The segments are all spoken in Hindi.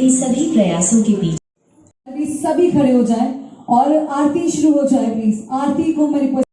इन सभी प्रयासों के बीच सभी खड़े हो जाएं और आरती शुरू हो जाए प्लीज। आरती को मैं request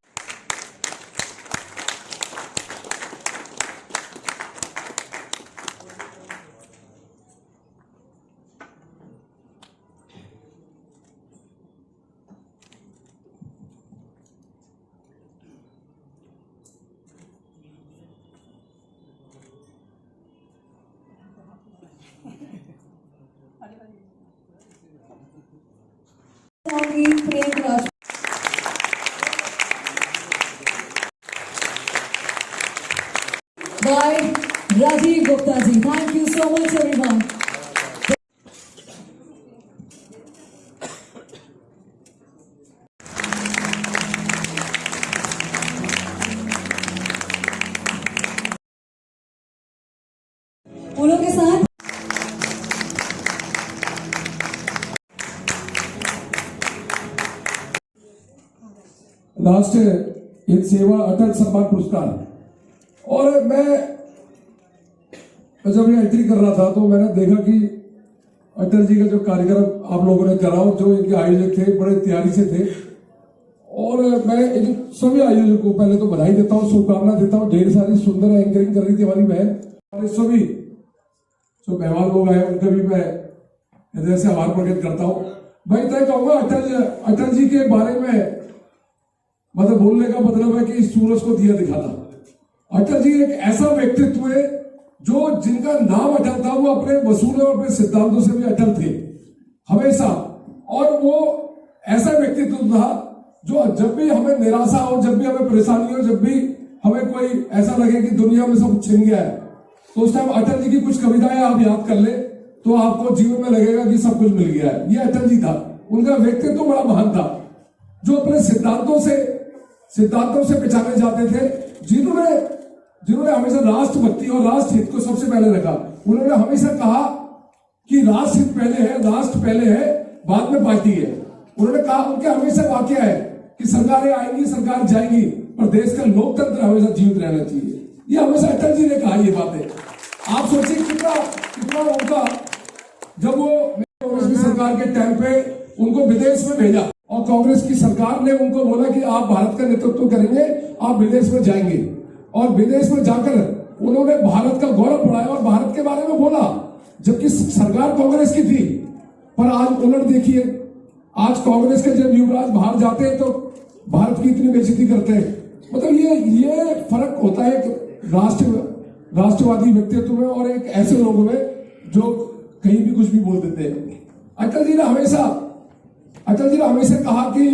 Prem Raj by Rajiv Gupta ji. Thank you so much everyone. फूलों के साथ राष्ट्रीय हित सेवा अटल सम्मान पुरस्कार। और मैं जब ये एंट्री कर रहा था तो मैंने देखा कि अटल जी का जो कार्यक्रम आप लोगों ने करा और जो इनके आयोजक थे बड़े तैयारी से थे, और मैं इन सभी आयोजकों को पहले तो बधाई देता हूँ, शुभकामना देता हूँ। ढेर सारी सुंदर एंकरिंग कर रही थी हमारी बहन, और सभी जो मेहमान लोग आए उनका भी मैं हृदय से आभार प्रकट करता हूँ। मैं इतना कहूंगा अटल जी के बारे में मतलब बोलने का मतलब है कि सूरज को दिया दिखाता। अटल जी एक ऐसा व्यक्तित्व है जो जिनका नाम अटल था, वो अपने वसूलों और अपने सिद्धांतों से भी अटल थे हमेशा। और वो ऐसा व्यक्तित्व था जो जब भी हमें निराशा हो, जब भी हमें परेशानी हो, जब भी हमें कोई ऐसा लगे कि दुनिया में सब छिन गया है, तो उस टाइम अटल जी की कुछ कविताएं आप याद कर ले तो आपको जीवन में लगेगा कि सब कुछ मिल गया है। ये अटल जी था। उनका व्यक्तित्व बड़ा महान था, जो अपने सिद्धांतों से पहचाने जाते थे, जिन्होंने हमेशा राष्ट्रभक्ति और राष्ट्र हित को सबसे पहले रखा। उन्होंने हमेशा कहा कि राष्ट्र हित पहले है, राष्ट्र पहले है, बाद में पार्टी है। उन्होंने कहा, उनके हमेशा वाक्य है कि सरकारें आएंगी, सरकार जाएंगी, पर देश का लोकतंत्र हमेशा जीवित रहना चाहिए। ये हमेशा अटल जी ने कहा ये बातें। आप सोचिए कितना उनका, जब वो कांग्रेस की सरकार के टाइम पे उनको विदेश में भेजा और कांग्रेस की सरकार ने उनको बोला कि आप भारत का नेतृत्व करेंगे, आप विदेश में जाएंगे, और विदेश में जाकर उन्होंने भारत का गौरव बढ़ाया और भारत के बारे में बोला, जबकि सरकार कांग्रेस की थी। पर आज उलट देखिए, आज कांग्रेस के जब युवराज बाहर जाते हैं तो भारत की इतनी बेइज्जती करते हैं। मतलब ये फर्क होता है राष्ट्रवादी व्यक्तित्व में और एक ऐसे लोगों में जो कहीं भी कुछ भी बोल देते हैं। अटल जी ने हमेशा कहा कि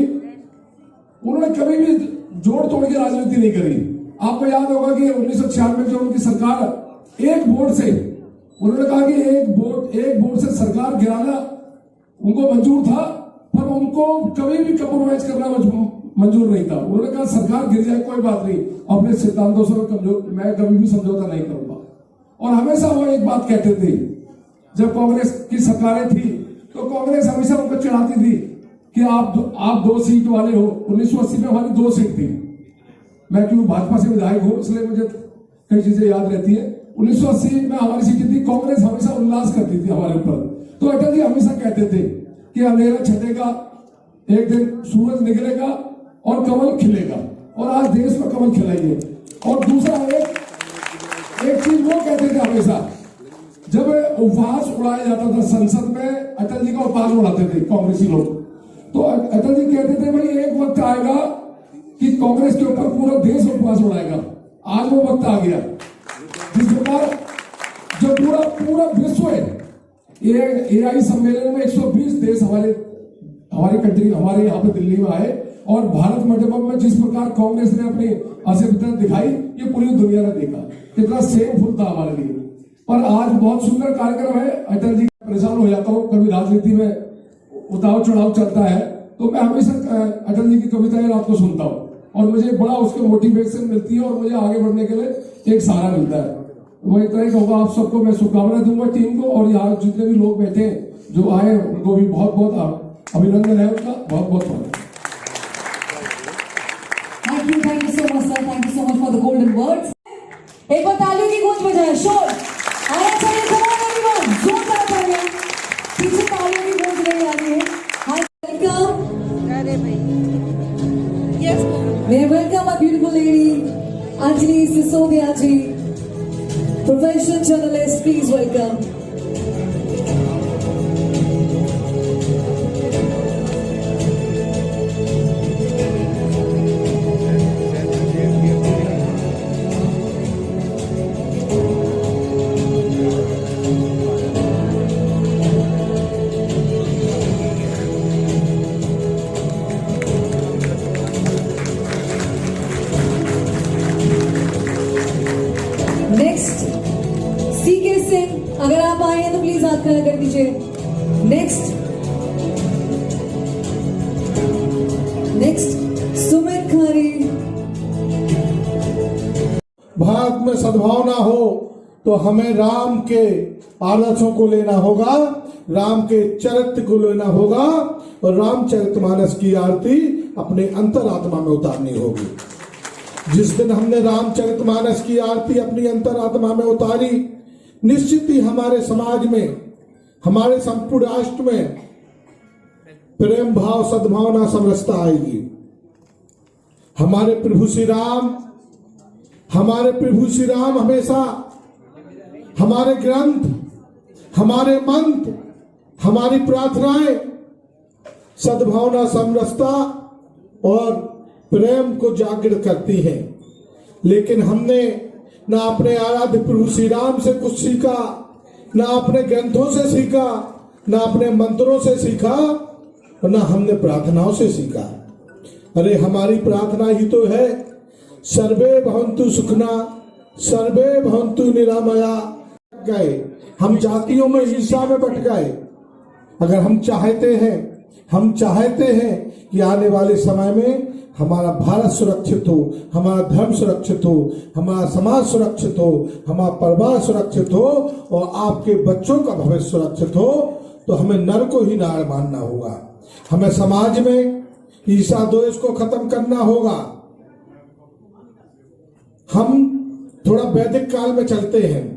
उन्होंने कभी भी जोड़ तोड़ की राजनीति नहीं करी। आपको याद होगा कि 1996 में जो उनकी सरकार एक वोट से, उन्होंने कहा कि एक वोट से सरकार गिराना उनको मंजूर था, पर उनको कभी भी कंप्रोमाइज करना मंजूर नहीं था। उन्होंने कहा सरकार गिर जाए कोई बात नहीं, अपने सिद्धांतों से मैं कभी भी समझौता नहीं करूंगा। और हमेशा वो एक बात कहते थे, जब कांग्रेस की सरकारें थी तो कांग्रेस हमेशा उनको चिढ़ाती थी कि आप 2 सीट वाले हो। 1980 में हमारी 2 सीट थी। मैं क्यों भाजपा से विधायक हूं इसलिए मुझे कई चीजें याद रहती है। 1980 में हमारी सीट थी। कांग्रेस हमेशा उल्लास करती थी हमारे ऊपर। तो अटल जी हमेशा कहते थे कि अंधेरा छटेगा, एक दिन सूरज निकलेगा और कमल खिलेगा, और आज देश में कमल खिलाइए। और दूसरा एक चीज वो कहते थे हमेशा, जब उपहास उड़ाया जाता था संसद में, अटल जी का उपहास उड़ाते थे कांग्रेसी लोग। तो अटल जी कहते थे भाई एक वक्त आएगा कि कांग्रेस के ऊपर पूरा देश उपवास उड़ाएगा। आज वो वक्त आ गया जिस प्रकार जो पूरा विश्व है, एआई सम्मेलन में 120 देश हमारी कंट्री, हमारे यहाँ पे दिल्ली में आए, और भारत मंडपम में जिस प्रकार कांग्रेस ने अपनी असभ्यता दिखाई, ये पूरी दुनिया ने देखा। कितना सेमफुल था हमारे लिए। पर आज बहुत सुंदर कार्यक्रम है। अटल जी परेशान हो जाता हूँ, कभी राजनीति में उतार चढ़ाव चलता है, तो मैं हमेशा अटल जी की कविताएं रात को सुनता हूँ, और मुझे बड़ा उसके मोटिवेशन मिलती है और मुझे आगे बढ़ने के लिए एक सहारा मिलता है। वो इतना ही कहूँगा, आप सबको मैं शुभकामना दूंगा, टीम को, और यहाँ जितने भी लोग बैठे जो आए उनको भी बहुत बहुत अभिनंदन है, उनका बहुत बहुत स्वागत। Thank you so much sir, thank you so much for the golden words. एक बार तालियों की गूंज बजाएं, शोर आया चाहिए, come on everyone, जोरदार तालियां। welcome. Yes, May I welcome our beautiful lady, Anjali Sisodia ji, professional journalist. Please welcome. Next CK Singh, अगर आप आए हैं तो प्लीज हाथ खड़ा कर दीजिए। नेक्स्ट सुमित खारी। भारत में सद्भावना हो तो हमें राम के आदर्शों को लेना होगा, राम के चरित्र को लेना होगा और रामचरितमानस की आरती अपने अंतरात्मा में उतारनी होगी। जिस दिन हमने रामचरितमानस की आरती अपनी अंतरात्मा में उतारी, निश्चित ही हमारे समाज में, हमारे संपूर्ण राष्ट्र में प्रेम भाव सद्भावना समरसता आएगी। हमारे प्रभु श्री राम हमेशा हमारे ग्रंथ, हमारे मंत्र, हमारी प्रार्थनाएं सद्भावना समरसता और प्रेम को जागृत करती हैं। लेकिन हमने ना अपने आराध्य प्रभु श्री राम से कुछ सीखा, ना अपने ग्रंथों से सीखा, ना अपने मंत्रों से सीखा और ना हमने प्रार्थनाओं से सीखा। अरे हमारी प्रार्थना ही तो है, सर्वे भवन्तु सुखना सर्वे भवन्तु निरामया। गए हम जातियों में हिंसा में बट गए। अगर हम चाहते हैं कि आने वाले समय में हमारा भारत सुरक्षित हो, हमारा धर्म सुरक्षित हो, हमारा समाज सुरक्षित हो, हमारा परिवार सुरक्षित हो और आपके बच्चों का भविष्य सुरक्षित हो, तो हमें नर को ही नार मानना होगा। हमें समाज में ईर्ष्या द्वेष को खत्म करना होगा। हम थोड़ा वैदिक काल में चलते हैं।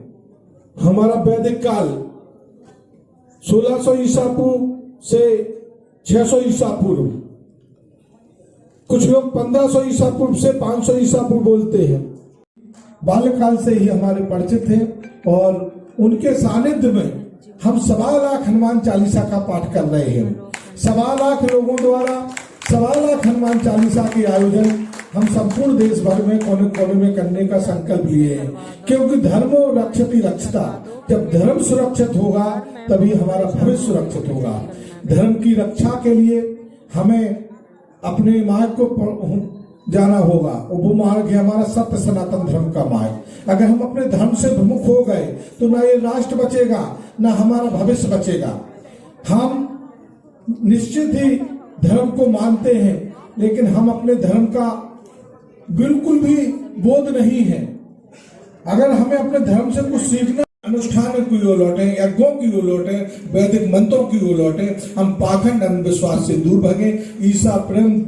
हमारा वैदिक काल 1600 ईसा पूर्व से 600 ईसा पूर्व, कुछ लोग 1500 ईसा पूर्व से 500 ईसा पूर्व बोलते हैं। बाल्यकाल से ही हमारे परिचित हैं और उनके सानिध्य में हम 1.25 लाख हनुमान चालीसा का पाठ कर रहे हैं। 1.25 लाख लोगों द्वारा 1.25 लाख हनुमान चालीसा के आयोजन हम संपूर्ण देश भर में कोने कोने में करने का संकल्प लिए हैं, क्योंकि धर्मो रक्षति रक्षता। जब धर्म सुरक्षित होगा तभी हमारा भविष्य सुरक्षित होगा। धर्म की रक्षा के लिए हमें अपने मार्ग को जाना होगा और वो मार्ग है हमारा सत्य सनातन धर्म का मार्ग। अगर हम अपने धर्म से विमुख हो गए तो ना ये राष्ट्र बचेगा, ना हमारा भविष्य बचेगा। हम निश्चित ही धर्म को मानते हैं, लेकिन हम अपने धर्म का बिल्कुल भी बोध नहीं है। अगर हमें अपने धर्म से कुछ सीखना, अनुष्ठान की ओर लौटे, यज्ञों की ओर लौटे, वैदिक मंत्रों की ओर लौटे, हम पाखंड अंधविश्वास से दूर भागे, ईर्ष्या प्रेम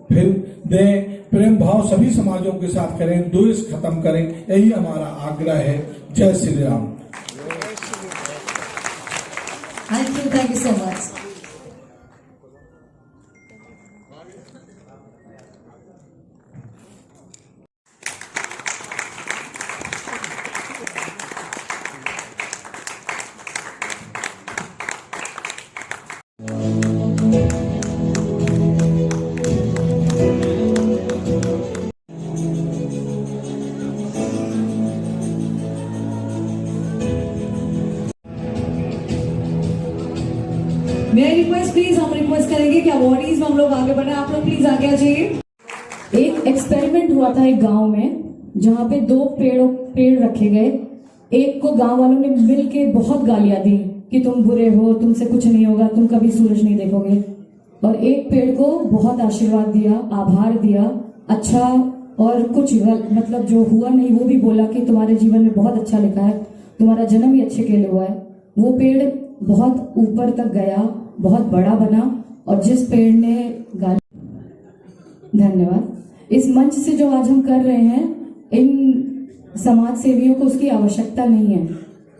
फिर दें, प्रेम भाव सभी समाजों के साथ करें, द्वेष खत्म करें, यही हमारा आग्रह है। जय Shri Ram. Thank you so much. मैं रिक्वेस्ट प्लीज, हम रिक्वेस्ट करेंगे कि अवॉर्डीज में हम लोग आगे बढ़े। आप लोग प्लीज आगे आ जाइए। एक एक्सपेरिमेंट हुआ था एक गांव में, जहां पे 2 पेड़ रखे गए। एक को गांव वालों ने मिल के बहुत गालियां दी कि तुम बुरे हो, तुमसे कुछ नहीं होगा, तुम कभी सूरज नहीं देखोगे। और एक पेड़ को बहुत आशीर्वाद दिया, आभार दिया, अच्छा, और कुछ मतलब जो हुआ नहीं वो भी बोला कि तुम्हारे जीवन में बहुत अच्छा लिखा है, तुम्हारा जन्म ही अच्छे के लिए हुआ है। वो पेड़ बहुत ऊपर तक गया, बहुत बड़ा बना, और जिस पेड़ ने गाली, धन्यवाद। इस मंच से जो आज हम कर रहे हैं, इन समाज सेवियों को उसकी आवश्यकता नहीं है,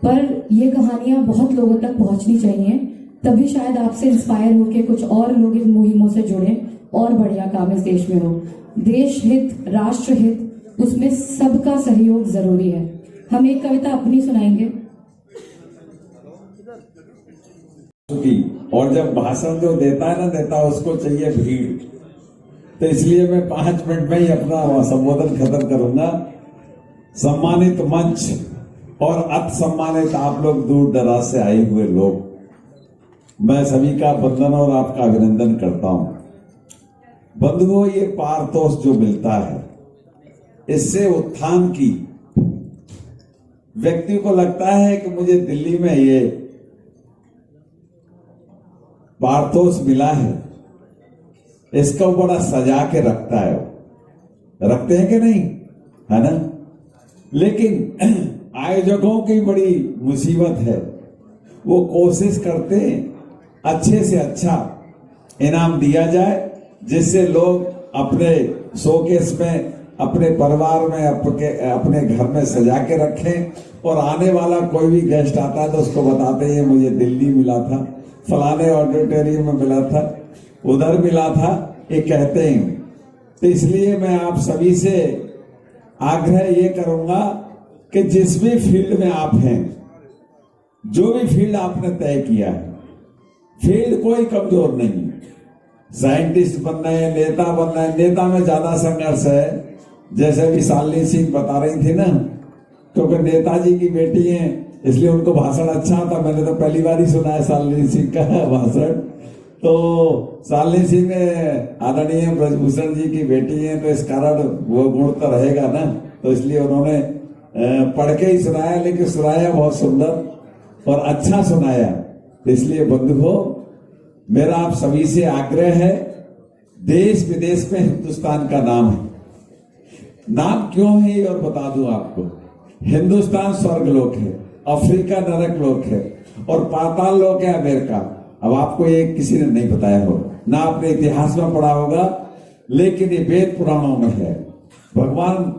पर ये कहानियां बहुत लोगों तक पहुंचनी चाहिए। तभी शायद आपसे इंस्पायर होके कुछ और लोग इन मुहिमों से जुड़े और बढ़िया काम इस देश में हो। देश हित, राष्ट्र हित, उसमें सबका सहयोग जरूरी है। हम एक कविता अपनी सुनाएंगे। और जब भाषण जो देता है ना नेता, उसको चाहिए भीड़, तो इसलिए मैं 5 मिनट में ही अपना संबोधन खत्म करूंगा। सम्मानित मंच और अति सम्मानित आप लोग, दूर दराज से आए हुए लोग, मैं सभी का वंदन और आपका अभिनंदन करता हूं। बंधुओं, ये पारितोष जो मिलता है, इससे उत्थान की व्यक्ति को लगता है कि मुझे दिल्ली में ये पारितोष मिला है, इसको बड़ा सजा के रखता है। रखते हैं कि नहीं, है ना? लेकिन आयोजकों की बड़ी मुसीबत है, वो कोशिश करते हैं अच्छे से अच्छा इनाम दिया जाए, जिससे लोग अपने शोकेस में, अपने परिवार में, अपने घर में सजा के रखें, और आने वाला कोई भी गेस्ट आता है तो उसको बताते हैं मुझे दिल्ली मिला था, फलाने ऑडिटोरियम में मिला था, उधर मिला था, ये कहते हैं। तो इसलिए मैं आप सभी से आग्रह ये करूंगा कि जिस भी फील्ड में आप हैं, जो भी फील्ड आपने तय किया है, फील्ड कोई कमजोर नहीं। साइंटिस्ट बनना है, नेता बनना है, नेता में ज्यादा संघर्ष है। जैसे भी शालिनी सिंह बता रही थी ना, क्योंकि नेताजी की बेटी है इसलिए उनको भाषण अच्छा था। मैंने तो पहली बार ही सुना है शालिनी सिंह का भाषण। तो शालिनी सिंह ने आदरणीय ब्रजभूषण जी की बेटी है, तो इस कारण वो गुण तो रहेगा ना, तो इसलिए उन्होंने पढ़ के ही सुनाया, लेकिन सुनाया बहुत सुंदर और अच्छा सुनाया। इसलिए बंधुओं, मेरा आप सभी से आग्रह है, देश विदेश में हिंदुस्तान का नाम है। नाम क्यों है और बता दूं आपको। हिंदुस्तान स्वर्गलोक है, अफ्रीका नरक लोक है, और पाताल लोक है अमेरिका। अब आपको ये किसी ने नहीं बताया होगा, ना आपने इतिहास में पढ़ा होगा, लेकिन ये वेद पुराणों में है। भगवान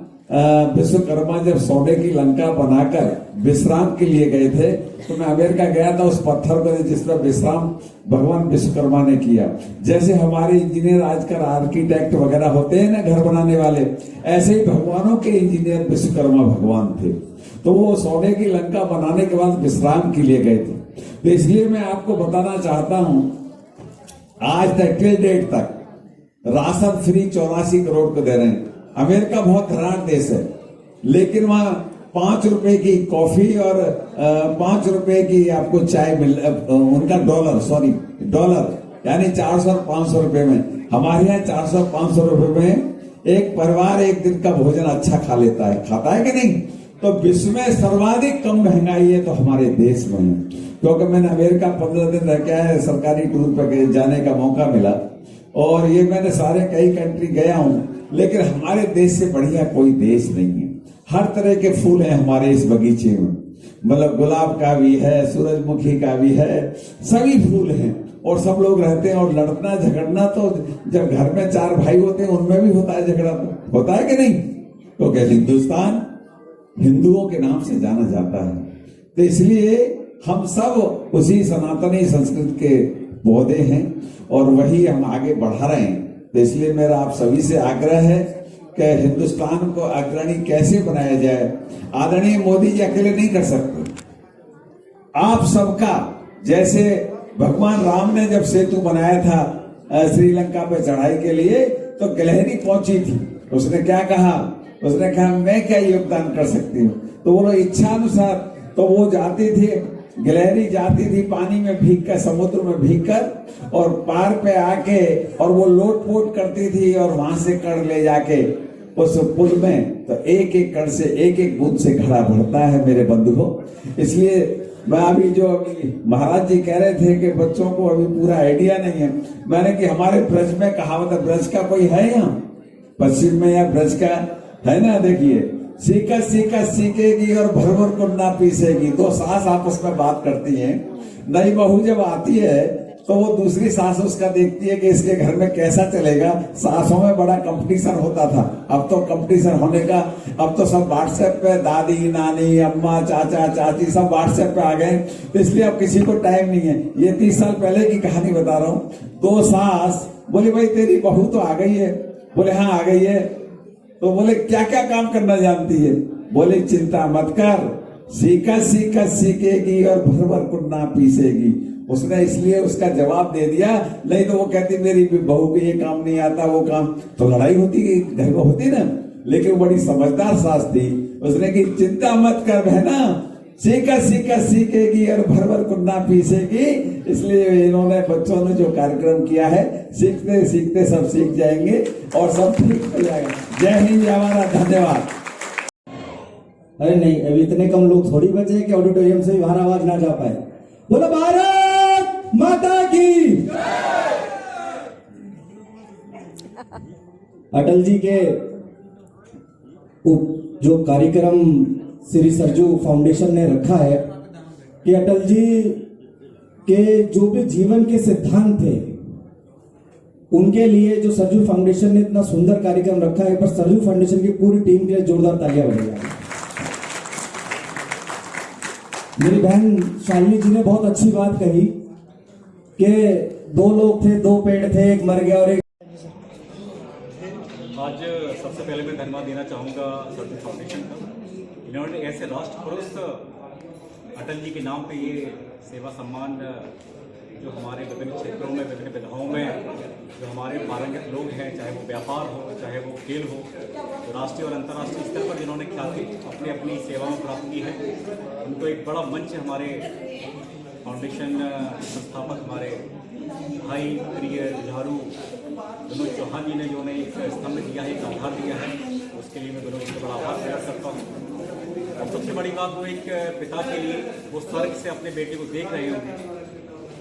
विश्वकर्मा जब सोने की लंका बनाकर विश्राम के लिए गए थे, तो मैं अमेरिका गया था, उस पत्थर पर जिस पर विश्राम भगवान विश्वकर्मा ने किया। जैसे हमारे इंजीनियर आजकल आर्किटेक्ट वगैरह होते हैं ना, घर बनाने वाले, ऐसे ही भगवानों के इंजीनियर विश्वकर्मा भगवान थे। तो वो सोने की लंका बनाने के बाद विश्राम के लिए गए थे। तो इसलिए मैं आपको बताना चाहता हूं, आज तक टिल डेट तक राशन फ्री 84 करोड़ को दे रहे हैं। अमेरिका बहुत धनाढ़ देश है, लेकिन वहां 5 रुपए की कॉफी और 5 रुपए की आपको चाय मिल, उनका डॉलर यानी 400 और 500 रुपए में। हमारे यहाँ 400-500 रुपए में एक परिवार एक दिन का भोजन अच्छा खाता है कि नहीं? तो विश्व में सर्वाधिक कम महंगाई है तो हमारे देश में है। क्योंकि मैंने अमेरिका 15 दिन रह के आया, सरकारी टूर पर जाने का मौका मिला, और ये मैंने सारे कई कंट्री गया हूं, लेकिन हमारे देश से बढ़िया कोई देश नहीं है। हर तरह के फूल हैं हमारे इस बगीचे में, मतलब गुलाब का भी है, सूरजमुखी का भी है, सभी फूल हैं, और सब लोग रहते हैं। और लड़ना झगड़ना तो जब घर में 4 भाई होते हैं उनमें भी होता है झगड़ा, तो होता है कि नहीं? तो क्या हिंदुस्तान हिंदुओं के नाम से जाना जाता है। तो इसलिए हम सब उसी सनातनी संस्कृति के पौधे हैं और वही हम आगे बढ़ा रहे हैं। तो इसलिए मेरा आप सभी से आग्रह है कि हिंदुस्तान को अग्रणी कैसे बनाया जाए। आदरणीय मोदी जी अकेले नहीं कर सकते, आप सबका, जैसे भगवान राम ने जब सेतु बनाया था श्रीलंका पे चढ़ाई के लिए, तो गिलहरी पहुंची थी, उसने क्या कहा? उसने कहा मैं क्या योगदान कर सकती हूँ? तो वो इच्छा अनुसार, तो वो जाती थी, गिलहरी जाती थी पानी में भीग कर, समुद्र में भीग कर, और पार पे आके और वो लोट-पोट करती थी, और वहां से कण ले जाके उस पुल में, तो एक एक कण से, एक एक बूंद से घड़ा भरता है मेरे बंधुओं। इसलिए मैं अभी महाराज जी कह रहे थे कि बच्चों को अभी पूरा आइडिया नहीं है, मैंने कि हमारे ब्रज में कहावत है, ब्रज का कोई है यहाँ पश्चिम में, या ब्रज का है ना? देखिए, सीखत सीखेगी और भर भर को ना पीसेगी। 2 सास आपस में बात करती हैं। नई बहू जब आती है तो वो दूसरी सास उसका देखती है कि इसके घर में कैसा चलेगा। सासों में बड़ा कंपटीशन होता था, अब तो कंपटीशन होने का, अब तो सब व्हाट्सएप पे दादी नानी अम्मा चाचा चाची सब व्हाट्सएप पे आ गए, तो इसलिए अब किसी को टाइम नहीं है। ये 30 साल पहले की कहानी बता रहा हूँ। 2 सास बोले भाई तेरी बहू तो आ गई है। बोले हाँ आ गई है। तो बोले क्या क्या काम करना जानती है? बोले चिंता मत कर, सीखा सीखा सीखेगी और भर भर कुन्ना पीसेगी। उसने इसलिए उसका जवाब दे दिया, नहीं तो वो कहती मेरी बहू को ये काम नहीं आता वो काम, तो लड़ाई होती घर में होती ना। लेकिन बड़ी समझदार सास थी, उसने की चिंता मत कर बहना, सीखा सीखा सीखेगी और भर भर कुन्ना पीसेगी। इसलिए इन्होंने बच्चों ने जो कार्यक्रम किया है, सीखते सीखते सब सीख जाएंगे और सब ठीक हो जाएगा। जय हिंद जय भारत, धन्यवाद। अरे नहीं, अभी इतने कम लोग थोड़ी बचे कि ऑडिटोरियम से भी बाहर आवाज ना जा पाए। बोलो भारत माता की। अटल जी के जो कार्यक्रम श्री सरजू फाउंडेशन ने रखा है कि अटल जी के जो भी जीवन के सिद्धांत थे उनके लिए जो सरजू फाउंडेशन ने इतना सुंदर कार्यक्रम रखा है, पर सरजू फाउंडेशन की पूरी टीम के लिए जोरदार तालियां बजाइए। मेरी बहन शालिनी जी ने बहुत अच्छी बात कही कि 2 लोग थे, 2 पेड़ थे, एक मर गया और एक। आज सबसे पहले मैं धन्यवाद देना चाहूँगा सरजू फाउंडेशन का। इन्होंने ऐसे राष्ट्र पुरुष अटल जी के नाम पे ये सेवा सम्मान जो हमारे विभिन्न क्षेत्रों में विभिन्न विधाओं में जो हमारे पारंगत लोग हैं, चाहे वो व्यापार हो चाहे वो खेल हो, तो राष्ट्रीय और अंतर्राष्ट्रीय स्तर पर जिन्होंने ख्याति अपनी अपनी सेवाओं प्राप्त की है, उनको एक बड़ा मंच हमारे फाउंडेशन संस्थापक हमारे भाई प्रिय जुझारू विनोद चौहान जी ने जो उन्हें एक स्तंभ दिया है, एक आधार दिया है, उसके लिए मैं विनोद को बड़ा आभार प्रकट करता हूँ। और सबसे बड़ी बात वो एक पिता के लिए वो स्वर्ग से अपने बेटे को देख रहे होंगे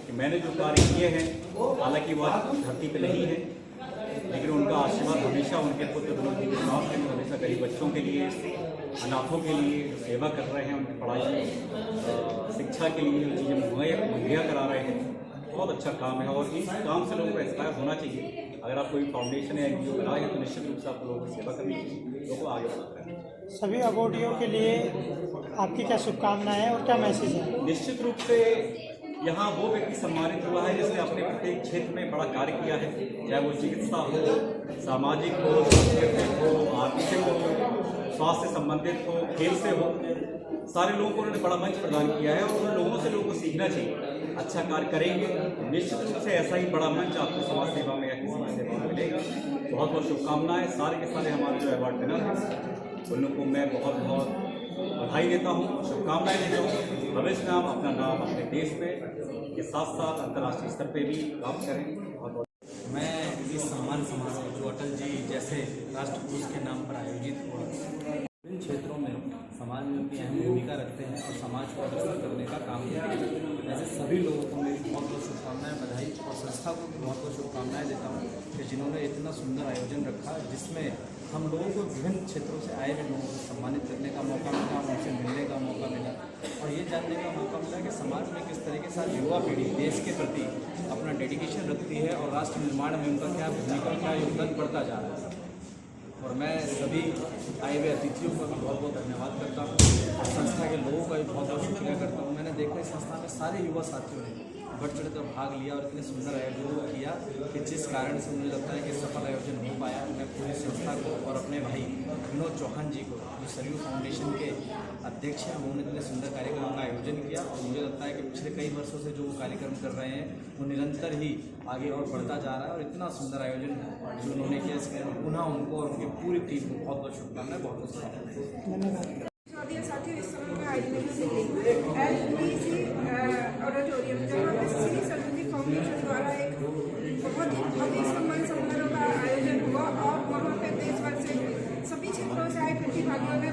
कि मैंने जो कार्य किए हैं, हालांकि वो धरती पे नहीं है, लेकिन उनका आशीर्वाद हमेशा उनके पुत्र विनोद जी के साथ है। हमेशा गरीब बच्चों के लिए, अनाथों के लिए सेवा कर रहे हैं, उनकी पढ़ाई शिक्षा के लिए जो चीज़ें मुहैया करा रहे हैं, बहुत अच्छा काम है। और इस काम से लोगों को इंस्पायर होना चाहिए। अगर आप कोई फाउंडेशन या एनजीओ बनाए तो निश्चित रूप से आप लोगों की सेवा करनी चाहिए, लोगों को आगे बढ़ाना है। सभी अवॉर्डियों के लिए आपकी क्या शुभकामनाएं हैं और क्या मैसेज है? निश्चित रूप से यहाँ वो व्यक्ति सम्मानित हुआ है जिसने अपने प्रत्येक क्षेत्र में बड़ा कार्य किया है, चाहे वो चिकित्सा हो, सामाजिक हो, सांस्कृतिक हो, आर्थिक हो, स्वास्थ्य से संबंधित हो, खेल से हो, सारे लोगों को उन्होंने बड़ा मंच प्रदान किया है। और उन लोगों से लोगों को सीखना चाहिए, अच्छा कार्य करेंगे निश्चित रूप से ऐसा ही बड़ा मंच आपको समाज सेवा में या किसी भी सेवा में मिलेगा। बहुत बहुत शुभकामनाएं। सारे के सारे हमारे जो अवार्ड विनर हैं उन लोगों को मैं बहुत बहुत बधाई देता हूँ, शुभकामनाएं देता हूँ। भविष्य में आप अपना नाम अपने देश में के साथ साथ अंतर्राष्ट्रीय स्तर पे भी काम करें। बहुत बहुत मैं इस सम्मान समारोह जो अटल जी जैसे राष्ट्र पुरुष के नाम पर आयोजित हुआ, विभिन्न क्षेत्रों में समाज में अपनी अहम भूमिका रखते हैं और समाज को अग्रसर करने का काम करते हैं। ऐसे सभी लोगों को मेरी बहुत बहुत शुभकामनाएं, बधाई, और संस्था को भी बहुत बहुत शुभकामनाएं देता हूँ कि जिन्होंने इतना सुंदर आयोजन रखा, जिसमें हम लोगों को विभिन्न क्षेत्रों से आए हुए लोगों को सम्मानित करने का मौका मिला, उनसे मिलने का मौका मिला और ये जानने का मौका मिला कि समाज में किस तरीके से युवा पीढ़ी देश के प्रति अपना डेडिकेशन रखती है और राष्ट्र निर्माण में उनका क्या भूमिका, क्या योगदान बढ़ता जा रहा है। और मैं सभी आए हुए अतिथियों का भी बहुत बहुत धन्यवाद करता हूँ और संस्था के लोगों का भी बहुत बहुत शुक्रिया करता हूँ। मैंने देखा इस संस्था में सारे युवा साथियों ने बढ़ चढ़ कर भाग लिया और इतने सुंदर आयोजन किया कि जिस कारण से मुझे लगता है कि सफल आयोजन हो पाया। मैं पूरी संस्था को और अपने भाई विनोद चौहान जी को, जो सरयू फाउंडेशन के अध्यक्ष हैं, उन्होंने इतने सुंदर कार्यक्रम का आयोजन किया और मुझे लगता है कि पिछले कई वर्षों से जो वो कार्यक्रम कर रहे हैं वो निरंतर ही आगे और बढ़ता जा रहा है। और इतना सुंदर आयोजन जो उन्होंने किया, इसके लिए पुनः उनको और उनकी पूरी टीम को बहुत बहुत शुभकामनाएं, बहुत बहुत शुभकामनाएं। साथियों, इस समय मैं आई हूँ इसी ऑडिटोरियम जहाँ पे श्री सरजू फाउंडेशन द्वारा एक बहुत ही भव्य सम्मान समारोह का आयोजन हुआ और वहाँ पे देश भर से सभी क्षेत्रों से आए प्रतिभागियों ने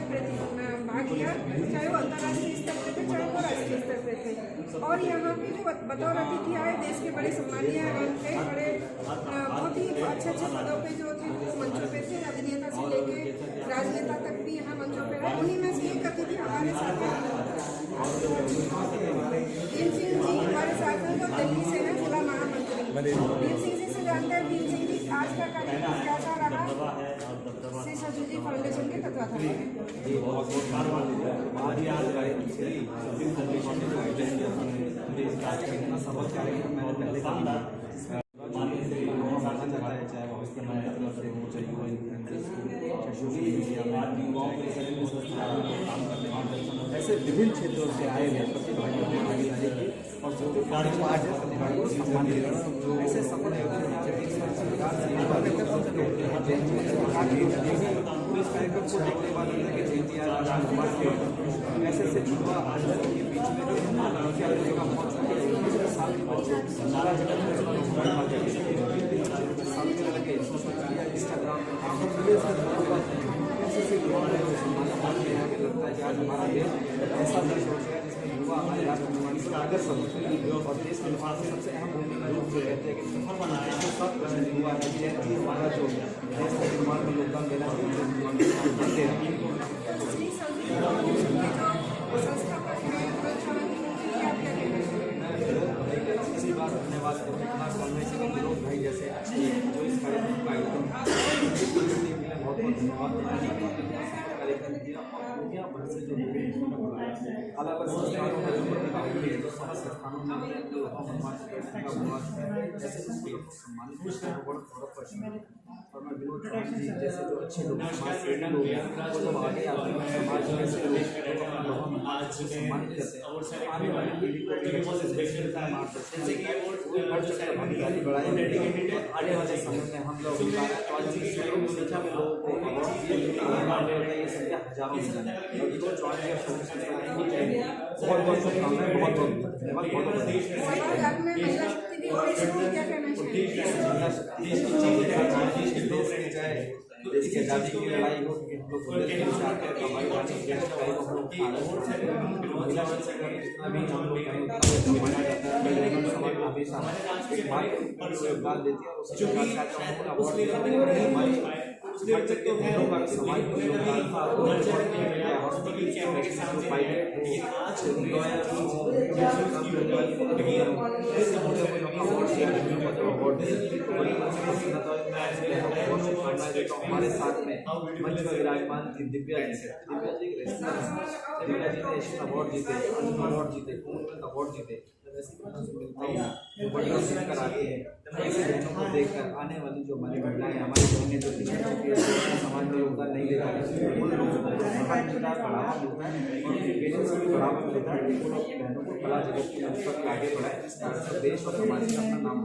भाग लिया, चाहे वो अंतर्राष्ट्रीय स्तर पे थे चाहे वो राष्ट्रीय स्तर पे थे। और यहाँ पे जो बतौर अतिथि आए देश के बड़े सम्मानीय थे, बड़े बहुत ही अच्छे अच्छे पदों पे जो थे वो मंचों पे थे, अभिनेता से लेके राजनेता तक भी यहाँ मंचों पे रहे। उन्हीं में से एक अतिथि हमारे साथ हैं, सिंह जी हमारे साथ हैं, जो दिल्ली से हैं, जिला भीम सिंह जी से जानते हैं। भीम सिंह जी आज का कार्यक्रम कैसा रहा श्री सरजू जी फाउंडेशन के तत्वाधान में? जी बहुत आज आज सफल कार्यक्रम मैंने पहले चाहे वो उसके मैं तरफ से हो चाहे सोशल मीडिया में ऐसे विभिन्न क्षेत्रों से आए हुए प्रतिभागियों ने भागीदारी की और जो कार्यक्रम प्रतिभागियों को सम्मान दिया। ऐसे सफल सरकार से इस कार्यक्रम को देखने वाले ऐसे ऐसे युवा आंदोलन के बीच में का महोत्सव साल के बच्चे सारा लगे सोशल मीडिया इंस्टाग्राम ऐसे युवा लगता है कि आज हमारा देश ऐसा देश हो गया जिसमें युवा हमारे राष्ट्र निर्माण का आदर्श और देश के निर्माण में सबसे अहम भूमिका रूप से कहते हैं कि सफल बनाए तो सब युवा हमारा जो देश के निर्माण में योगदान देना चाहिए। इसी बात धन्यवाद विनोद भाई जैसे जो इस कार्यक्रम का आयोजन बहुत बहुत धन्यवाद कार्यक्रम किया। दुनिया भर से जो अलग अलग संस्थानों में जो प्रतिभागी है जो सभी संस्थानों में ऐसे सम्मानित और मैं विनोद चौहान जी जैसे जो अच्छे लोग समाज सेवी लोग हैं वो जब आगे आते हैं समाज में से लोग सम्मानित करते हैं आने वाली पीढ़ी को भागीदारी बढ़ाएंगे। आने वाले समय में हम लोग शिक्षा में लोगों को हजारों बहुत बहुत शुभकामनाएं बहुत बहुत धन्यवाद। देश की आज़ादी की लड़ाई हो कि हम लोग महिला सशक्तिकरण जितना भी हम लोग माना जाता है हमेशा योगदान देती है और उसके समाज को हमारे साथ में मंच में विराजमान थी दिव्या जी ने एशियन अवार्ड जीते, अर्जुन अवार्ड जीते, कॉमनवेल्थ अवार्ड जीते। बढ़िया सीख कर आते हैं ऐसे बहनों को देखकर आने वाली जो हमारी महिलाएं हमारी बहनें जो पिछड़े चुकी है समाज में योगदान नहीं देता है उन लोगों को समाज में बढ़ावा मिलता है और उनके पेरेंट्स को भी बढ़ावा मिलता है कि वो अपनी बहनों को कला जगत की मंच पर आगे बढ़ाए जिस कारण से देश और समाज का अपना नाम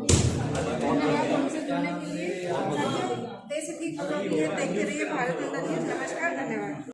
देश की खबरों के लिए देखते रहिए भारत नंदन न्यूज। नमस्कार, धन्यवाद।